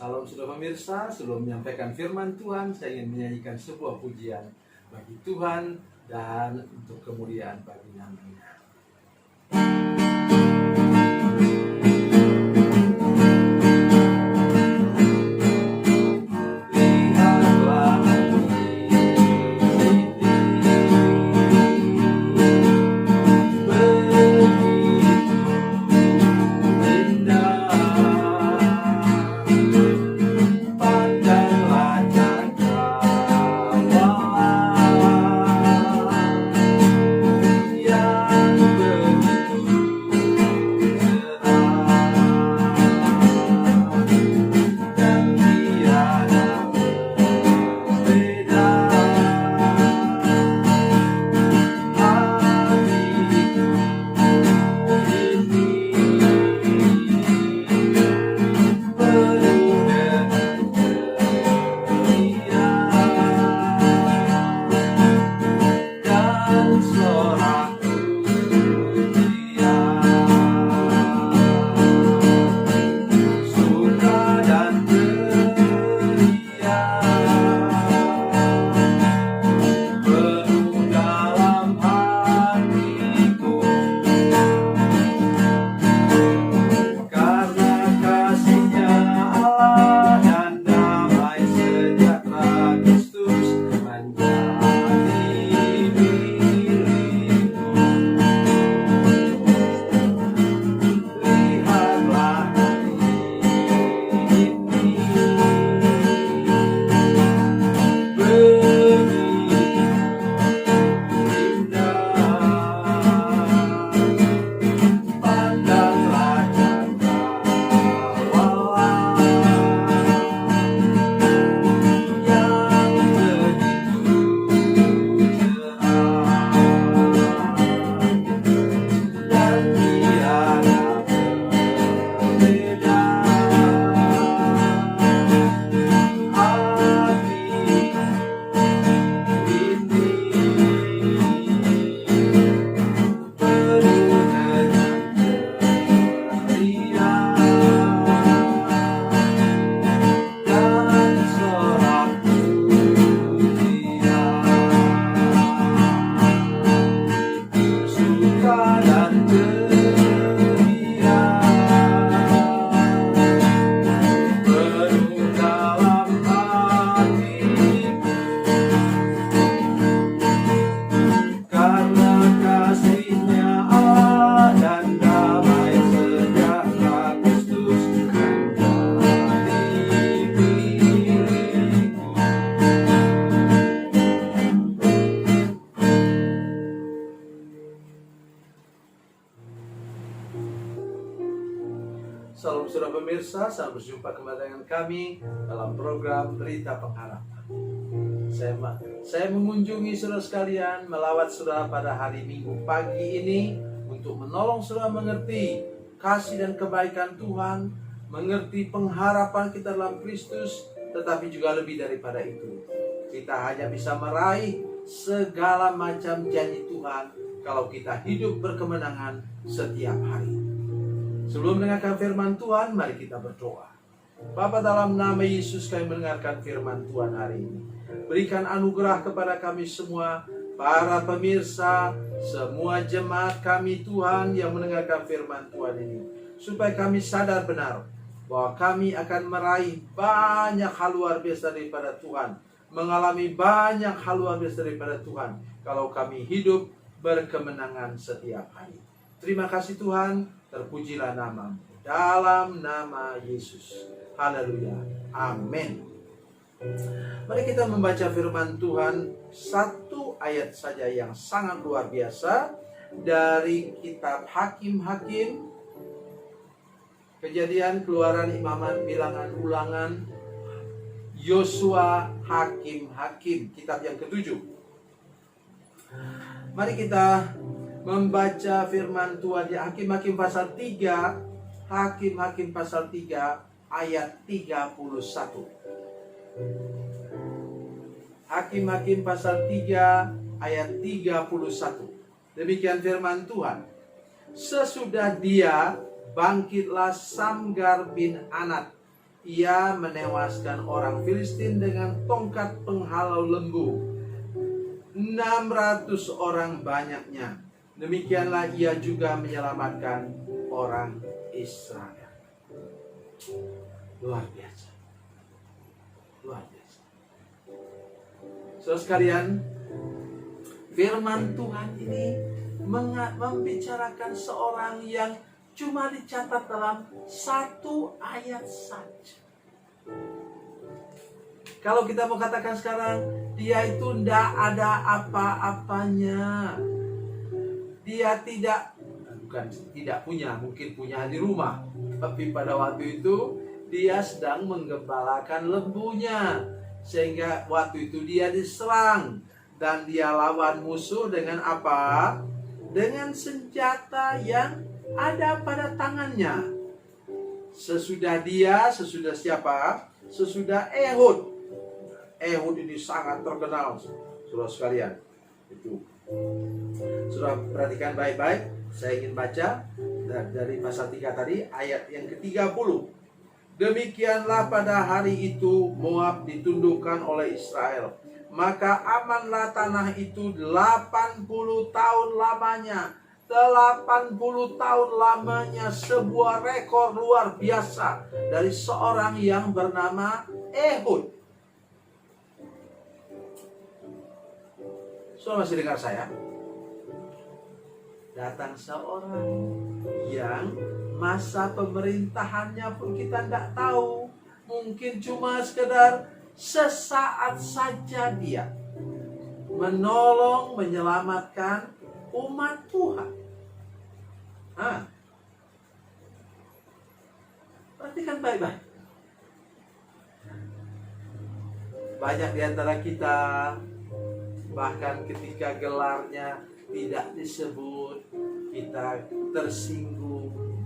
Salam sudah pemirsa, sebelum menyampaikan firman Tuhan, saya ingin menyanyikan sebuah pujian bagi Tuhan dan untuk kemuliaan bagi namanya. Salam saudara pemirsa, selamat berjumpa kembali dengan kami dalam program Berita Pengharapan. Saya mengunjungi saudara sekalian, melawat saudara pada hari Minggu pagi ini untuk menolong saudara mengerti kasih dan kebaikan Tuhan, mengerti pengharapan kita dalam Kristus, tetapi juga lebih daripada itu. Kita hanya bisa meraih segala macam janji Tuhan kalau kita hidup berkemenangan setiap hari. Sebelum mendengarkan firman Tuhan, mari kita berdoa. Bapa, dalam nama Yesus kami mendengarkan firman Tuhan hari ini. Berikan anugerah kepada kami semua, para pemirsa, semua jemaat kami Tuhan yang mendengarkan firman Tuhan ini. Supaya kami sadar benar bahwa kami akan meraih banyak hal luar biasa daripada Tuhan. Mengalami banyak hal luar biasa daripada Tuhan kalau kami hidup berkemenangan setiap hari. Terima kasih Tuhan. Terpujilah namamu dalam nama Yesus. Haleluya. Amin. Mari kita membaca firman Tuhan, satu ayat saja yang sangat luar biasa dari kitab Hakim-Hakim, Kejadian, Keluaran, Imamat, Bilangan, Ulangan, Yosua, Hakim-Hakim, kitab yang ke-7. Mari kita membaca firman Tuhan di Hakim-Hakim pasal 3, Hakim-Hakim pasal 3 ayat 31. Hakim-Hakim pasal 3 ayat 31. Demikian firman Tuhan. Sesudah dia bangkitlah Samgar bin Anat ia menewaskan orang Filistin dengan tongkat penghalau lembu. 600 orang banyaknya. Demikianlah ia juga menyelamatkan orang Israel. Luar biasa. Luar biasa. Saudara sekalian, firman Tuhan ini membicarakan seorang yang cuma dicatat dalam satu ayat saja. Kalau kita mau katakan sekarang, dia itu tidak ada apa-apanya. Dia bukan tidak punya, mungkin punya di rumah. Tapi pada waktu itu, dia sedang menggembalakan lembunya. Sehingga waktu itu dia diserang. Dan dia lawan musuh dengan apa? Dengan senjata yang ada pada tangannya. Sesudah siapa? Sesudah Ehud. Ehud ini sangat terkenal, saudara sekalian. Itu. Saudara perhatikan baik-baik. Saya ingin baca dari pasal 3 tadi, ayat yang ke-30. Demikianlah pada hari itu Moab ditundukkan oleh Israel. Maka amanlah tanah itu 80 tahun lamanya. 80 tahun lamanya, sebuah rekor luar biasa dari seorang yang bernama Ehud. Saudara masih dengar saya? Datang seorang yang masa pemerintahannya pun kita tidak tahu. Mungkin cuma sekedar sesaat saja dia menolong, menyelamatkan umat Tuhan. Perhatikan baik-baik. Banyak di antara kita bahkan ketika gelarnya tidak disebut, kita tersinggung.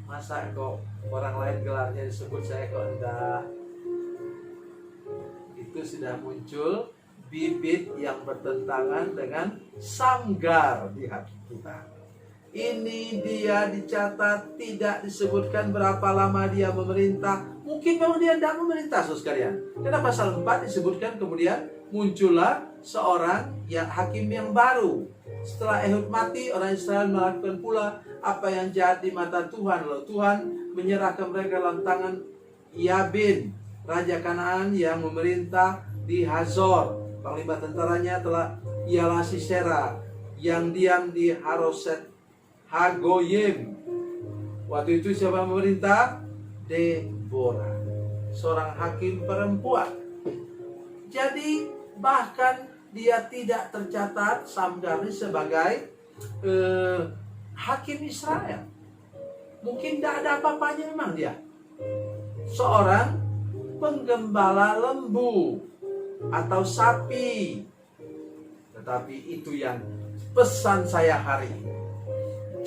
Masa kok orang lain gelarnya disebut, saya kok enggak? Itu sudah muncul bibit yang bertentangan dengan samgar di hati kita. Ini dia dicatat, tidak disebutkan berapa lama dia memerintah. Mungkin memang dia tidak memerintah, saudara sekalian. Karena pasal 4 disebutkan kemudian muncullah seorang hakim yang baru. Setelah Ehud mati, orang Israel melakukan pula apa yang jahat di mata Tuhan. Lalu Tuhan menyerahkan mereka dalam tangan Yabin, raja Kanaan yang memerintah di Hazor. Panglima tentaranya ialah Sisera yang diam di Haroset Hagoyim. Waktu itu siapa memerintah? Deborah, seorang hakim perempuan. Jadi bahkan dia tidak tercatat Samgar sebagai hakim Israel. Mungkin tidak ada apa-apanya memang dia. Seorang penggembala lembu atau sapi. Tetapi itu yang pesan saya hari ini.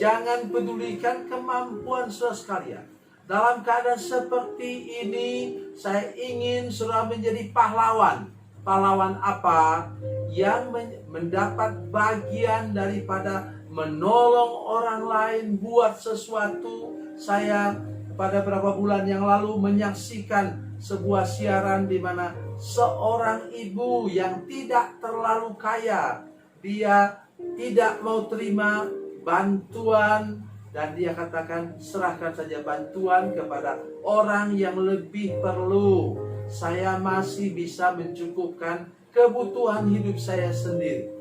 Jangan pedulikan kemampuan saudara sekalian. Dalam keadaan seperti ini, saya ingin saudara menjadi pahlawan. Pahlawan apa? Yang mendapat bagian daripada menolong orang lain buat sesuatu. Saya pada beberapa bulan yang lalu menyaksikan sebuah siaran di mana seorang ibu yang tidak terlalu kaya, dia tidak mau terima bantuan dan dia katakan serahkan saja bantuan kepada orang yang lebih perlu. Saya masih bisa mencukupkan kebutuhan hidup saya sendiri.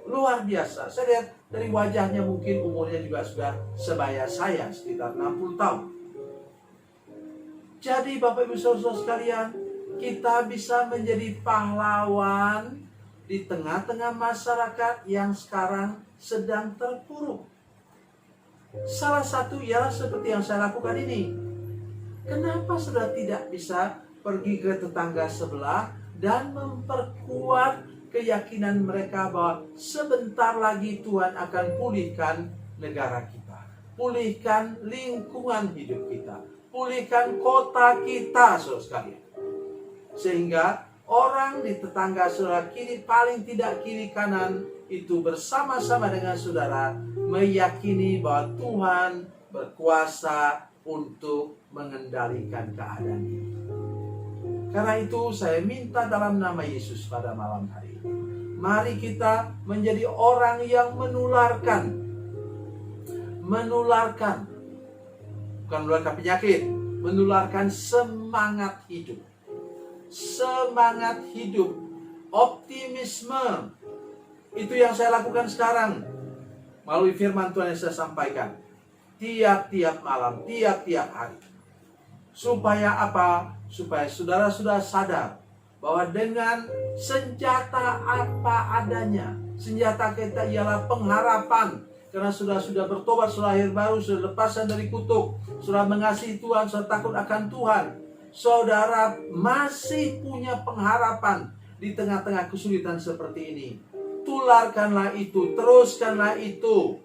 Luar biasa. Saya lihat dari wajahnya mungkin umurnya juga sudah sebaya saya, sekitar 60 tahun. Jadi Bapak Ibu Saudara sekalian, kita bisa menjadi pahlawan di tengah-tengah masyarakat yang sekarang sedang terpuruk. Salah satu ialah seperti yang saya lakukan ini. Kenapa sudah tidak bisa pergi ke tetangga sebelah dan memperkuat keyakinan mereka bahwa sebentar lagi Tuhan akan pulihkan negara kita, pulihkan lingkungan hidup kita, pulihkan kota kita, saudara sekalian. Sehingga orang di tetangga saudara kiri, paling tidak kiri kanan, itu bersama-sama dengan saudara meyakini bahwa Tuhan berkuasa untuk mengendalikan keadaan ini. Karena itu saya minta dalam nama Yesus pada malam hari ini, mari kita menjadi orang yang menularkan, bukan menularkan penyakit, menularkan semangat hidup. Semangat hidup, optimisme. Itu yang saya lakukan sekarang melalui firman Tuhan yang saya sampaikan tiap-tiap malam, tiap-tiap hari. Supaya apa? Supaya saudara-saudara sadar bahwa dengan senjata apa adanya, senjata kita ialah pengharapan. Karena sudah bertobat, sudah lahir baru, sudah lepaskan dari kutuk, sudah mengasihi Tuhan, sudah takut akan Tuhan. Saudara masih punya pengharapan di tengah-tengah kesulitan seperti ini. Tularkanlah itu, teruskanlah itu.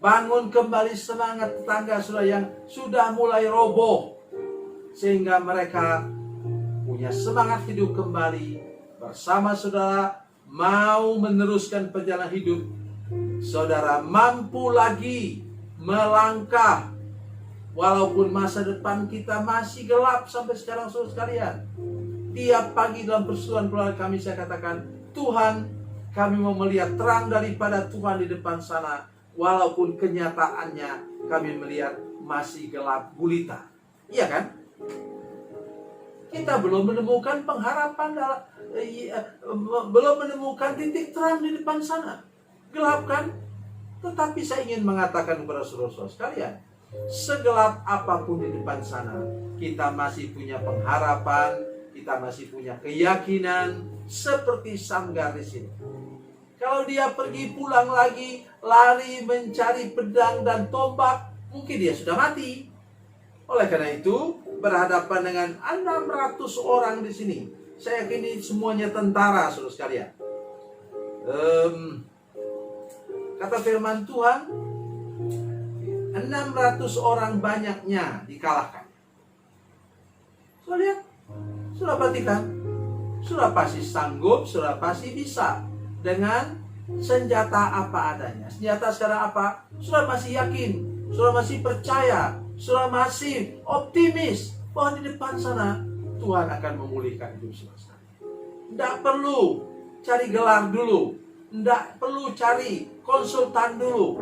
Bangun kembali semangat tetangga saudara yang sudah mulai roboh, sehingga mereka punya semangat hidup kembali bersama saudara, mau meneruskan perjalanan hidup. Saudara mampu lagi melangkah walaupun masa depan kita masih gelap sampai sekarang, saudara sekalian. Tiap pagi dalam persekutuan keluarga kami saya katakan, Tuhan, kami mau melihat terang daripada Tuhan di depan sana, walaupun kenyataannya kami melihat masih gelap gulita. Iya kan? Kita belum menemukan pengharapan, belum menemukan titik terang di depan sana. Gelap kan? Tetapi saya ingin mengatakan kepada saudara-saudara sekalian, segelap apapun di depan sana, kita masih punya pengharapan, kita masih punya keyakinan seperti Samgar di sini. Kalau dia pergi pulang lagi, lari mencari pedang dan tombak, mungkin dia sudah mati. Oleh karena itu, berhadapan dengan 600 orang di sini. Saya yakin ini semuanya tentara, saudara sekalian. Kata firman Tuhan, 600 orang banyaknya dikalahkan. Sudah lihat? Sudah perhatikan? Sudah pasti sanggup, sudah pasti bisa. Dengan senjata apa adanya. Senjata sekarang apa? Sudah masih yakin, sudah masih percaya, sudah masih optimis bahwa di depan sana Tuhan akan memulihkan hidup semesta. Tidak perlu cari gelar dulu, tidak perlu cari konsultan dulu.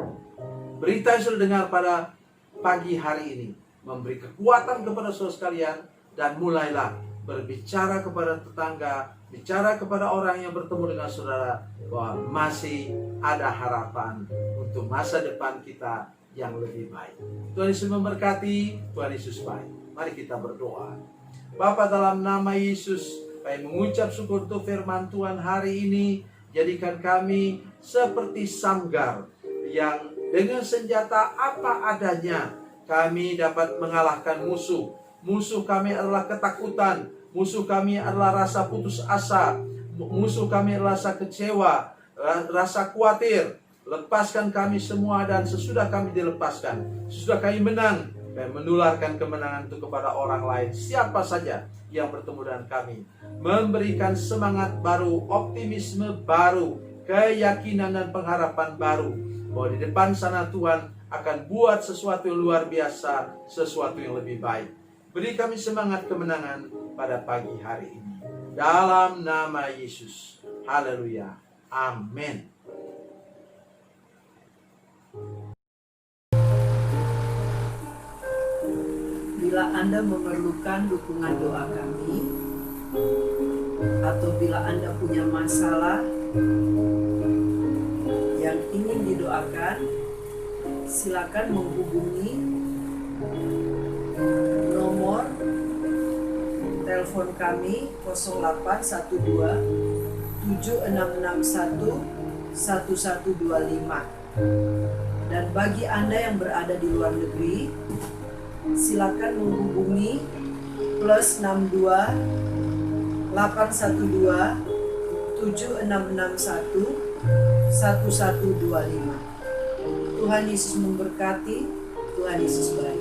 Berita yang sudah dengar pada pagi hari ini memberi kekuatan kepada saudara sekalian, dan mulailah berbicara kepada tetangga, bicara kepada orang yang bertemu dengan saudara, bahwa masih ada harapan untuk masa depan kita yang lebih baik. Tuhan Yesus memberkati, Tuhan Yesus baik. Mari kita berdoa. Bapa, dalam nama Yesus, kami mengucap syukur untuk firman Tuhan hari ini. Jadikan kami seperti Samgar yang dengan senjata apa adanya kami dapat mengalahkan musuh. Musuh kami adalah ketakutan, musuh kami adalah rasa putus asa, musuh kami adalah rasa kecewa, rasa khawatir. Lepaskan kami semua, dan sesudah kami dilepaskan, sesudah kami menang, kami menularkan kemenangan itu kepada orang lain, siapa saja yang bertemu dengan kami. Memberikan semangat baru, optimisme baru, keyakinan dan pengharapan baru, bahwa di depan sana Tuhan akan buat sesuatu yang luar biasa, sesuatu yang lebih baik. Beri kami semangat kemenangan pada pagi hari ini. Dalam nama Yesus. Haleluya. Amin. Bila Anda memerlukan dukungan doa kami, atau bila Anda punya masalah yang ingin didoakan, silakan menghubungi nomor telepon kami 0812 7661 1125. Dan bagi Anda yang berada di luar negeri, silakan menghubungi +62 812 7661 1125. Tuhan Yesus memberkati, Tuhan Yesus baik.